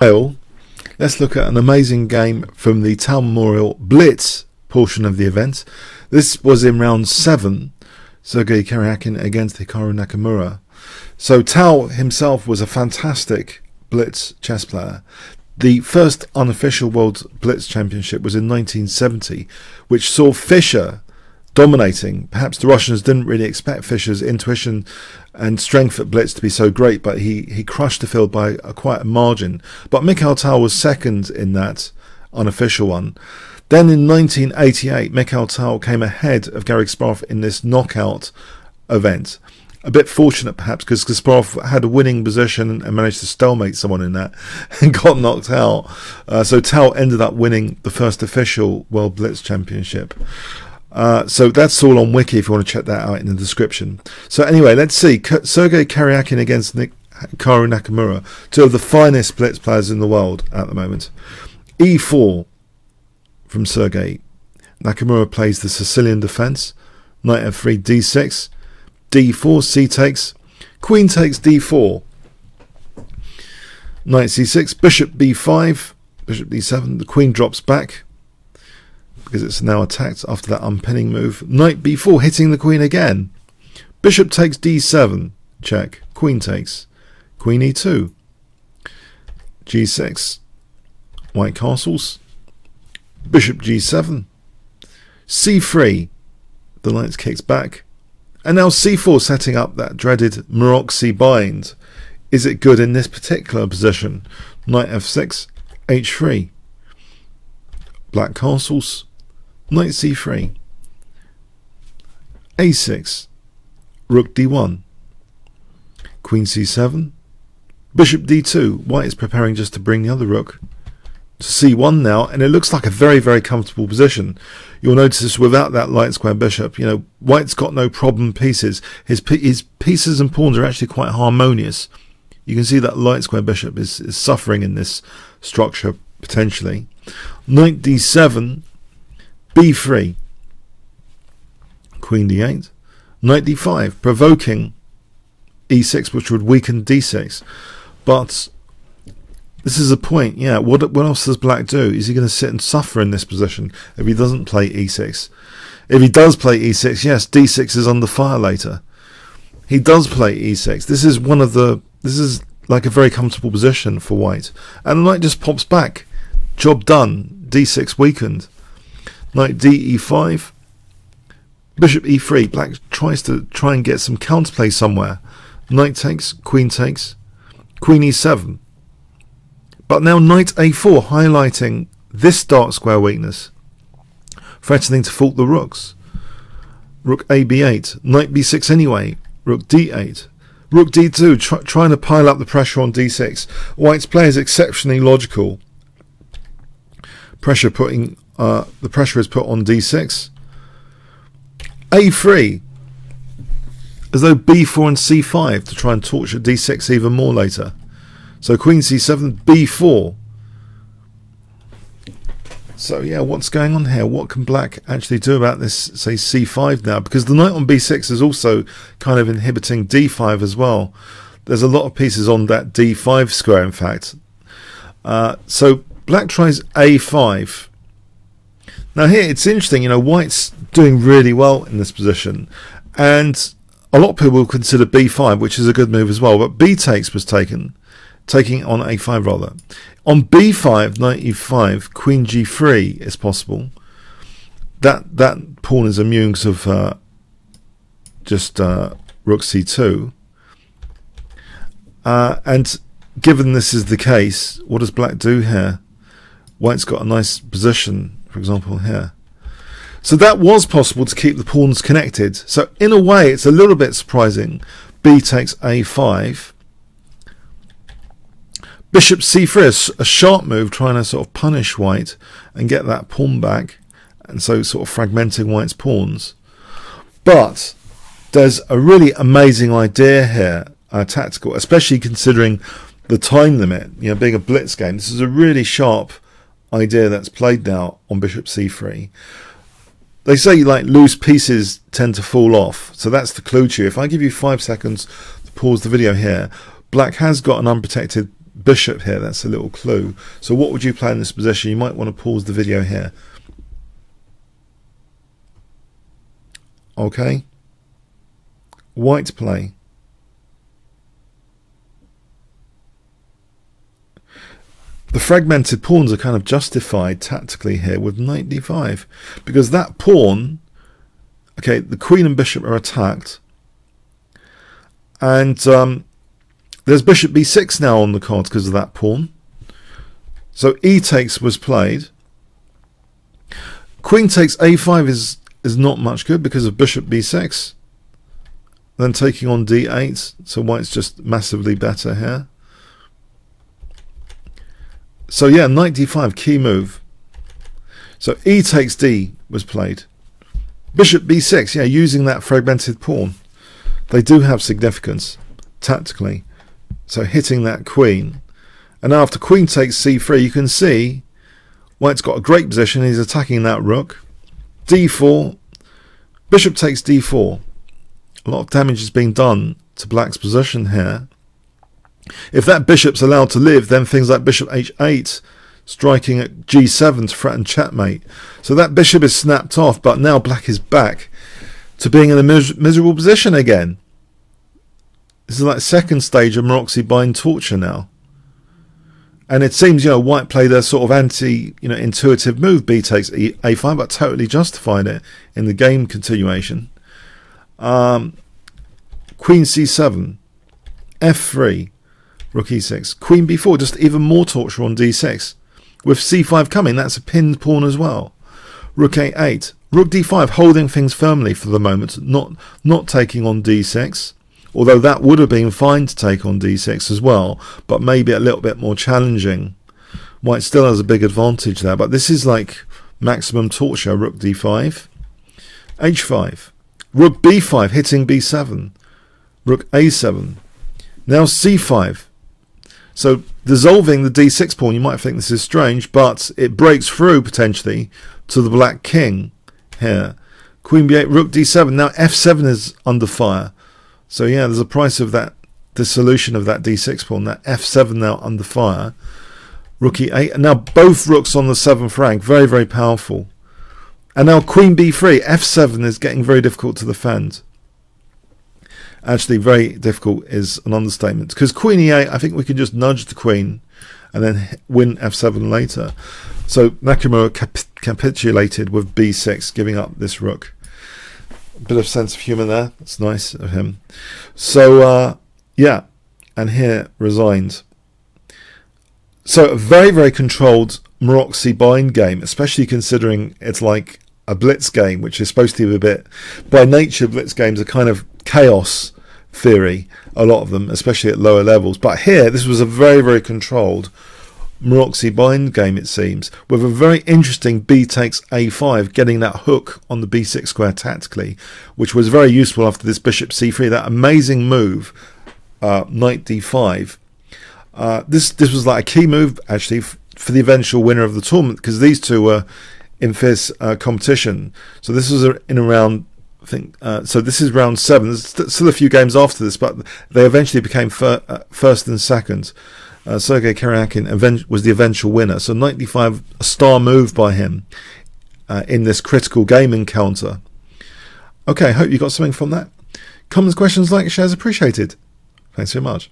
Well, let's look at an amazing game from the Tau Memorial Blitz portion of the event. This was in round 7, Sergey Karjakin against Hikaru Nakamura. So Tau himself was a fantastic Blitz chess player. The first unofficial World Blitz Championship was in 1970, which saw Fischer dominating. Perhaps the Russians didn't really expect Fischer's intuition and strength at Blitz to be so great, but he crushed the field by quite a margin. But Mikhail Tal was second in that unofficial one. Then in 1988, Mikhail Tal came ahead of Garry Kasparov in this knockout event. A bit fortunate perhaps, because Kasparov had a winning position and managed to stalemate someone in that and got knocked out. So Tal ended up winning the first official World Blitz Championship. So that's all on Wiki if you want to check that out in the description. So anyway, let's see. Sergey Karjakin against Hikaru Nakamura, two of the finest Blitz players in the world at the moment. E4 from Sergey. Nakamura plays the Sicilian defense. Knight f3, d6. d4, c takes. Queen takes d4. Knight c6. Bishop b5. Bishop d7. The queen drops back, because it's now attacked after that unpinning move. Knight b4, hitting the queen again. Bishop takes d7, check. Queen takes. Queen e2. g6. White castles. Bishop g7. c3. The knight's kicked back. And now c4, setting up that dreaded Maroczy bind. Is it good in this particular position? Knight f6, h3. Black castles. Knight c3, a6, rook d1, queen c7, bishop d2. White is preparing just to bring the other rook to c1 now, and it looks like a very, very comfortable position. You'll notice without that light square bishop, you know, White's got no problem pieces. His pieces and pawns are actually quite harmonious. You can see that light square bishop is suffering in this structure potentially. Knight d7, b3, queen d8, knight d5, provoking e6, which would weaken d6. But this is a point, yeah, what else does black do? Is he going to sit and suffer in this position if he doesn't play e6? If he does play e6, yes, d6 is under fire later. He does play e6. This is like a very comfortable position for white. And the knight just pops back. Job done. d6 weakened. Knight d e5, bishop e3. Black tries to and get some counterplay somewhere. Knight takes, queen e7. But now knight a4, highlighting this dark square weakness, threatening to fault the rooks. Rook a b8, knight b6 anyway. Rook d8, rook d2, trying to pile up the pressure on d6. White's play is exceptionally logical. The pressure is put on d6. a3, as though b4 and c5 to try and torture d6 even more later. So queen c7, b4. So yeah, what's going on here? What can black actually do about this, say, c5 now? Because the knight on b6 is also kind of inhibiting d5 as well. There's a lot of pieces on that d5 square, in fact. So black tries a5. Now here it's interesting, you know, white's doing really well in this position, and a lot of people will consider b5, which is a good move as well, but b takes was taking on a5 rather. On b5, knight e5, queen g3 is possible. That pawn is immune because of just rook c2. And given this is the case, what does black do here? White's got a nice position, for example, here. So that was possible to keep the pawns connected. So in a way, it's a little bit surprising. B takes a5. Bishop c3 is a sharp move, trying to sort of punish white and get that pawn back, and so sort of fragmenting white's pawns. But there's a really amazing idea here, tactical, especially considering the time limit, you know, being a blitz game. This is a really sharp idea that's played now on bishop c3. They say like loose pieces tend to fall off, so that's the clue to you. If I give you 5 seconds to pause the video here, black has got an unprotected bishop here. That's a little clue. So what would you play in this position? You might want to pause the video here. Okay. White play. The fragmented pawns are kind of justified tactically here with knight d5, because that pawn, okay, the queen and bishop are attacked, and there's bishop b6 now on the cards because of that pawn. So e takes was played. Queen takes a5 is not much good because of bishop b6. Then taking on d8, so white's just massively better here. So yeah, knight d5, key move. So e takes d was played. Bishop b6, yeah, using that fragmented pawn. They do have significance tactically. So hitting that queen. And now after queen takes c3, you can see white's got a great position. He's attacking that rook. d4. Bishop takes d4. A lot of damage is being done to black's position here. If that bishop's allowed to live, then things like bishop h8, striking at g7 to threaten checkmate. So that bishop is snapped off, but now black is back to being in a miserable position again. This is like second stage of Morphy bind torture now. And it seems, you know, white played a sort of intuitive move, b takes a5, but totally justified it in the game continuation. Queen c7, f3, rook e6, queen b4, just even more torture on d6. With c5 coming, that's a pinned pawn as well. Rook a8, rook d5, holding things firmly for the moment, not taking on d6. Although that would have been fine to take on d6 as well, but maybe a little bit more challenging. White still has a big advantage there, but this is like maximum torture. Rook d5, h5, rook b5, hitting b7, rook a7, now c5. So dissolving the d6 pawn, you might think this is strange, but it breaks through potentially to the black king here. Queen b8, rook d7, now f7 is under fire. So yeah, there's a price of that dissolution of that d6 pawn, that f7 now under fire. Rook e8, and now both rooks on the 7th rank, very, very powerful. And now queen b3, f7 is getting very difficult to defend. Actually, very difficult is an understatement, because queen e8, I think we can just nudge the queen and then win f7 later. So Nakamura capitulated with b6, giving up this rook. A bit of sense of humour there. That's nice of him. So yeah, and here resigned. So a very, very controlled Morphy bind game, especially considering it's like a Blitz game, which is supposed to be a bit, by nature, Blitz games are kind of chaos theory, a lot of them, especially at lower levels. But here, this was a very, very controlled Morphy bind game, it seems, with a very interesting b takes a5, getting that hook on the b6 square tactically, which was very useful after this bishop c3, that amazing move, knight d5. This was like a key move, actually, for the eventual winner of the tournament, because these two were in fierce competition. So this was in around, I think, so this is round 7. There's still a few games after this, but they eventually became first and second. Sergey Karjakin was the eventual winner. So knight d5, a star move by him in this critical game encounter. Okay, hope you got something from that. Comments, questions, likes, shares appreciated. Thanks very much.